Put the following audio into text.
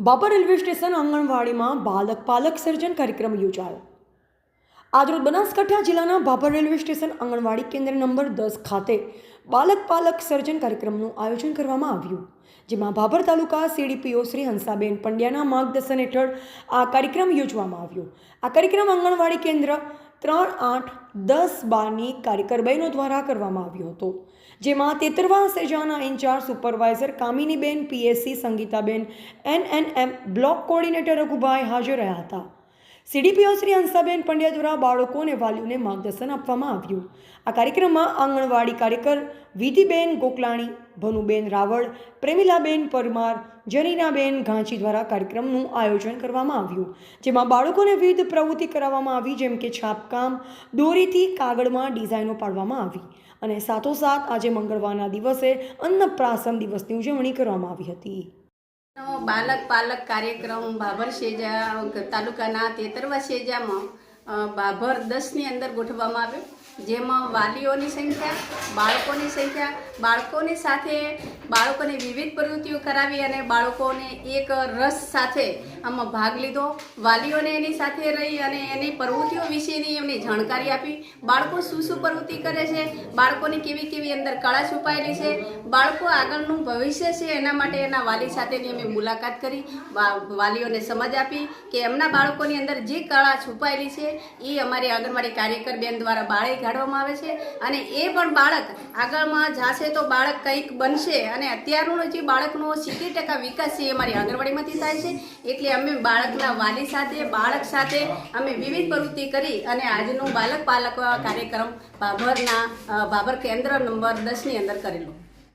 Babur railway station આંગણવાડીમાં બાલક પાલક સર્જન કાર્યક્રમ યોજાયો। આજરોજ બનાસકાંઠા જિલ્લાના બાબર રેલવે સ્ટેશન આંગણવાડી કેન્દ્ર નંબર 10 ખાતે બાલક પાલક સર્જન કાર્યક્રમનું આયોજન કરવામાં આવ્યું, જેમાં બાબર તાલુકા સીડીપીઓ શ્રી હંસાબેન પંડ્યાના માર્ગદર્શન હેઠળ આ કાર્યક્રમ યોજવામાં આવ્યો। આ કાર્યક્રમ આંગણવાડી કેન્દ્ર 3, 8, 10, 12ની કાર્યકર બહેનો દ્વારા કરવામાં આવ્યો હતો, જેમાં તેતરવા સેજાના incharge supervisor Kaminiben, PSC Sangitaben, ANM block coordinator Raghubhai હાજર રહ્યા હતા। સીડીપીઓ શ્રી હંસાબેન પંડ્યા દ્વારા બાળકો અને વાલીઓને માર્ગદર્શન આપવામાં આવ્યું। આ કાર્યક્રમમાં આંગણવાડી કાર્યકર વિધિબેન ગોકલાણી, ભનુબેન રાવળ, પ્રેમિલાબેન પરમાર, જરીનાબેન ઘાંચી દ્વારા કાર્યક્રમનું આયોજન કરવામાં આવ્યું, જેમાં બાળકોને વિવિધ પ્રવૃત્તિ કરાવવામાં આવી, જેમ કે છાપકામ, દોરીથી કાગળમાં ડિઝાઇનો પાડવામાં આવી અને સાથોસાથ આજે મંગળવારના દિવસે અન્નપ્રાશન દિવસની ઉજવણી કરવામાં આવી હતી। બાલક પાલક કાર્યક્રમ બાબર સેજા તાલુકાના તેતરવા સેજામાં બાબર 10ની અંદર ગોઠવવામાં આવ્યો, જેમાં વાલીઓની સંખ્યા, બાળકોની સંખ્યા, બાળકોની સાથે બાળકોને વિવિધ પ્રવૃત્તિઓ કરાવી અને બાળકોને એક રસ સાથે આમાં ભાગ લીધો। વાલીઓને એની સાથે રહી અને એની પ્રવૃત્તિઓ વિશેની એમને જાણકારી આપી। બાળકો શું પ્રવૃત્તિ કરે છે, બાળકોની કેવી કેવી અંદર કળા છુપાયેલી છે, બાળકો આગળનું ભવિષ્ય છે, એના માટે એના વાલી સાથેની અમે મુલાકાત કરી, વાલીઓને સમજ આપી કે એમના બાળકોની અંદર જે કળા છુપાયેલી છે એ અમારી આંગણવાડી કાર્યકર બેન દ્વારા બાળે કાઢવામાં આવે છે અને એ પણ બાળક આગળમાં જશે તો બાળક કંઈક બનશે અને અત્યારનો જે બાળકનો 70% વિકાસ છે એ અમારી આંગણવાડીમાંથી થાય છે। એટલે અમે બાળકના વાલી સાથે, બાળક સાથે અમે વિવિધ પ્રવૃત્તિ કરી અને આજનો બાલક પાલક કાર્યક્રમ બાબર કેન્દ્ર નંબર 10ની અંદર કરેલો।